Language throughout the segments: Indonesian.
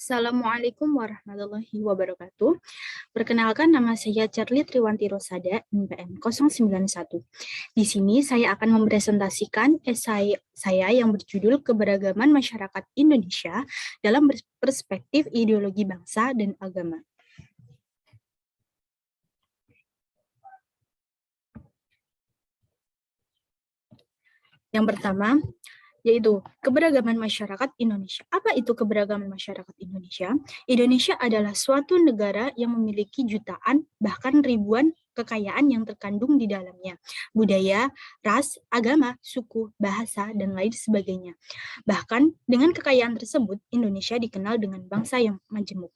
Assalamualaikum warahmatullahi wabarakatuh. Perkenalkan, nama saya Charlie Triwanti Rosada, NPM 091. Di sini saya akan mempresentasikan esai saya yang berjudul Keberagaman Masyarakat Indonesia dalam Perspektif Ideologi Bangsa dan Agama. Yang pertama, yaitu keberagaman masyarakat Indonesia. Apa itu keberagaman masyarakat Indonesia? Indonesia adalah suatu negara yang memiliki jutaan, bahkan ribuan kekayaan yang terkandung di dalamnya. Budaya, ras, agama, suku, bahasa, dan lain sebagainya. Bahkan dengan kekayaan tersebut, Indonesia dikenal dengan bangsa yang majemuk.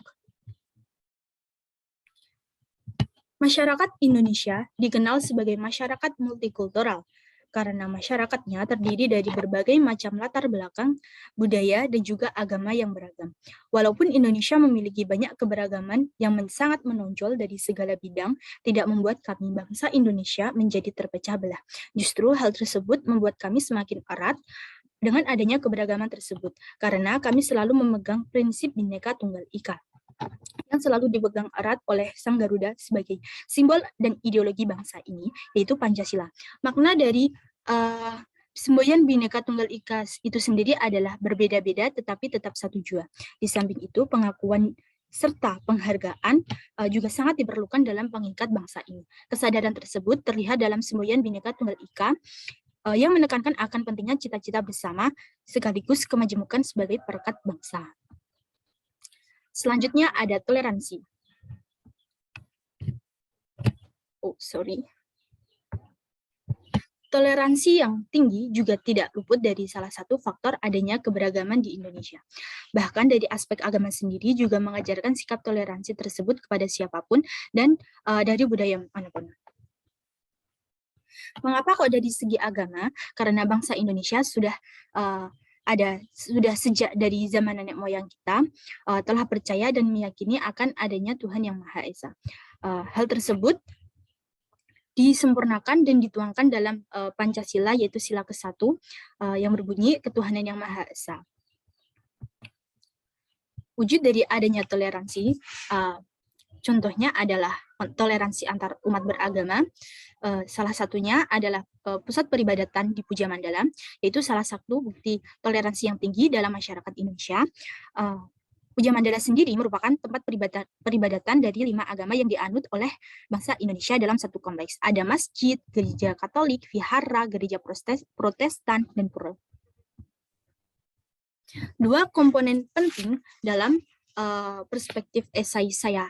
Masyarakat Indonesia dikenal sebagai masyarakat multikultural, karena masyarakatnya terdiri dari berbagai macam latar belakang, budaya, dan juga agama yang beragam. Walaupun Indonesia memiliki banyak keberagaman yang sangat menonjol dari segala bidang, tidak membuat kami bangsa Indonesia menjadi terpecah belah. Justru hal tersebut membuat kami semakin erat dengan adanya keberagaman tersebut, karena kami selalu memegang prinsip Bhinneka Tunggal Ika yang selalu dipegang erat oleh Sang Garuda sebagai simbol dan ideologi bangsa ini, yaitu Pancasila. Makna dari semboyan Bhinneka Tunggal Ika itu sendiri adalah berbeda-beda tetapi tetap satu jua. Di samping itu, pengakuan serta penghargaan juga sangat diperlukan dalam pengikat bangsa ini. Kesadaran tersebut terlihat dalam semboyan Bhinneka Tunggal Ika yang menekankan akan pentingnya cita-cita bersama sekaligus kemajemukan sebagai perekat bangsa. Selanjutnya ada toleransi. Toleransi yang tinggi juga tidak luput dari salah satu faktor adanya keberagaman di Indonesia. Bahkan dari aspek agama sendiri juga mengajarkan sikap toleransi tersebut kepada siapapun dan dari budaya manapun. Mengapa kok dari segi agama? Karena bangsa Indonesia sudah sejak dari zaman nenek moyang kita telah percaya dan meyakini akan adanya Tuhan yang Maha Esa. Hal tersebut disempurnakan dan dituangkan dalam Pancasila, yaitu sila ke-1 yang berbunyi ketuhanan yang Maha Esa. Wujud dari adanya toleransi, contohnya adalah toleransi antar umat beragama. Salah satunya adalah pusat peribadatan di Puja Mandala, yaitu salah satu bukti toleransi yang tinggi dalam masyarakat Indonesia. Puja Mandala sendiri merupakan tempat peribadatan dari 5 agama yang dianut oleh bangsa Indonesia dalam satu kompleks. Ada masjid, gereja Katolik, vihara, gereja Protestan, dan pura. Dua komponen penting dalam perspektif esai saya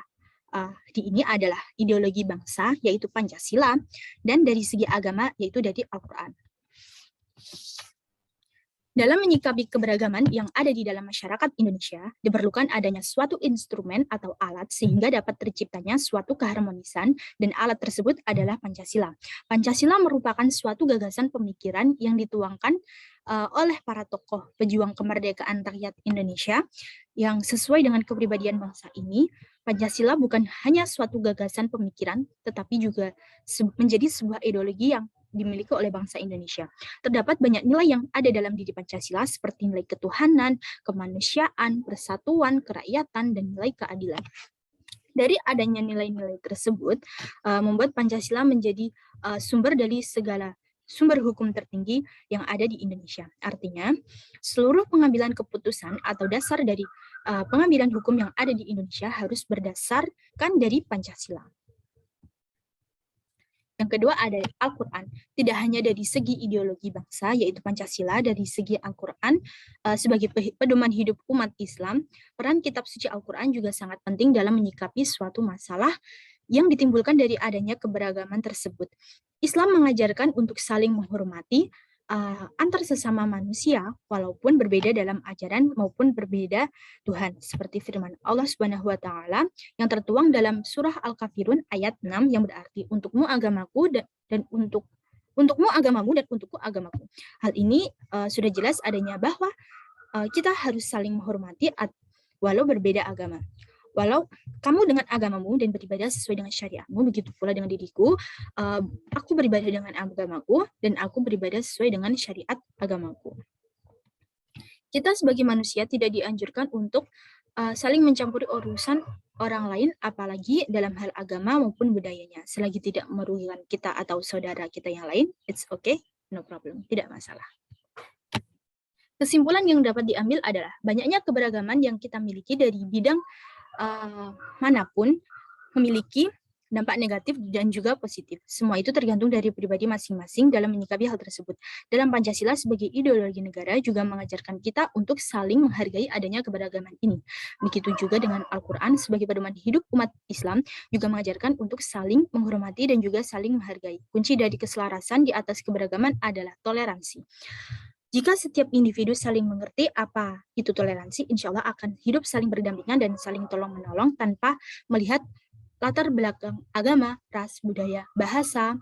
di ini adalah ideologi bangsa, yaitu Pancasila, dan dari segi agama, yaitu dari Al-Quran. Dalam menyikapi keberagaman yang ada di dalam masyarakat Indonesia, diperlukan adanya suatu instrumen atau alat sehingga dapat terciptanya suatu keharmonisan, dan alat tersebut adalah Pancasila. Pancasila merupakan suatu gagasan pemikiran yang dituangkan oleh para tokoh pejuang kemerdekaan rakyat Indonesia yang sesuai dengan kepribadian bangsa ini. Pancasila bukan hanya suatu gagasan pemikiran, tetapi juga menjadi sebuah ideologi yang dimiliki oleh bangsa Indonesia. Terdapat banyak nilai yang ada dalam diri Pancasila seperti nilai ketuhanan, kemanusiaan, persatuan, kerakyatan, dan nilai keadilan. Dari adanya nilai-nilai tersebut, membuat Pancasila menjadi sumber dari segala sumber hukum tertinggi yang ada di Indonesia. Artinya, seluruh pengambilan keputusan atau dasar dari pengambilan hukum yang ada di Indonesia harus berdasarkan dari Pancasila. Yang kedua ada Al-Quran. Tidak hanya dari segi ideologi bangsa, yaitu Pancasila, dari segi Al-Quran sebagai pedoman hidup umat Islam, peran kitab suci Al-Quran juga sangat penting dalam menyikapi suatu masalah yang ditimbulkan dari adanya keberagaman tersebut. Islam mengajarkan untuk saling menghormati antar sesama manusia, walaupun berbeda dalam ajaran maupun berbeda Tuhan, seperti firman Allah Subhanahu wa Ta'ala yang tertuang dalam surah Al-Kafirun ayat 6 yang berarti untukmu agamaku dan untukmu agamamu dan untukku agamaku. Hal ini sudah jelas adanya bahwa kita harus saling menghormati walau berbeda agama. Walau kamu dengan agamamu dan beribadah sesuai dengan syariatmu, begitu pula dengan diriku, aku beribadah dengan agamaku dan aku beribadah sesuai dengan syariat agamaku. Kita sebagai manusia tidak dianjurkan untuk saling mencampuri urusan orang lain, apalagi dalam hal agama maupun budayanya. Selagi tidak merugikan kita atau saudara kita yang lain, it's okay, no problem, tidak masalah. Kesimpulan yang dapat diambil adalah banyaknya keberagaman yang kita miliki dari bidang manapun memiliki dampak negatif dan juga positif. Semua itu tergantung dari pribadi masing-masing dalam menyikapi hal tersebut. Dalam Pancasila sebagai ideologi negara juga mengajarkan kita untuk saling menghargai adanya keberagaman ini. Begitu juga dengan Al-Quran sebagai pedoman hidup umat Islam juga mengajarkan untuk saling menghormati dan juga saling menghargai. Kunci dari keselarasan di atas keberagaman adalah toleransi. Jika setiap individu saling mengerti apa itu toleransi, insya Allah akan hidup saling berdampingan dan saling tolong-menolong tanpa melihat latar belakang agama, ras, budaya, bahasa,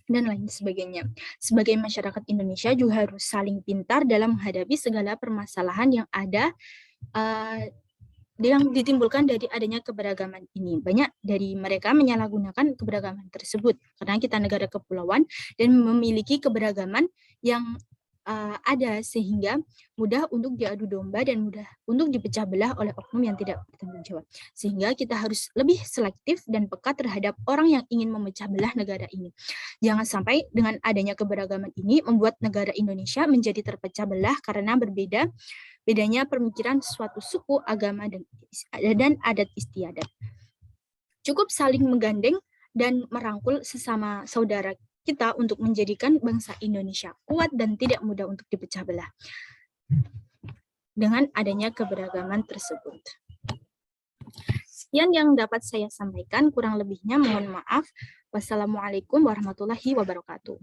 dan lain sebagainya. Sebagai masyarakat Indonesia juga harus saling pintar dalam menghadapi segala permasalahan yang ada yang ditimbulkan dari adanya keberagaman ini. Banyak dari mereka menyalahgunakan keberagaman tersebut karena kita negara kepulauan dan memiliki keberagaman yang ada sehingga mudah untuk diadu domba dan mudah untuk dipecah belah oleh oknum yang tidak bertanggung jawab. Sehingga kita harus lebih selektif dan peka terhadap orang yang ingin memecah belah negara ini. Jangan sampai dengan adanya keberagaman ini membuat negara Indonesia menjadi terpecah belah karena bedanya pemikiran suatu suku, agama, dan adat istiadat. Cukup saling menggandeng dan merangkul sesama saudara kita untuk menjadikan bangsa Indonesia kuat dan tidak mudah untuk dipecah belah dengan adanya keberagaman tersebut. Sekian yang dapat saya sampaikan, kurang lebihnya mohon maaf. Wassalamualaikum warahmatullahi wabarakatuh.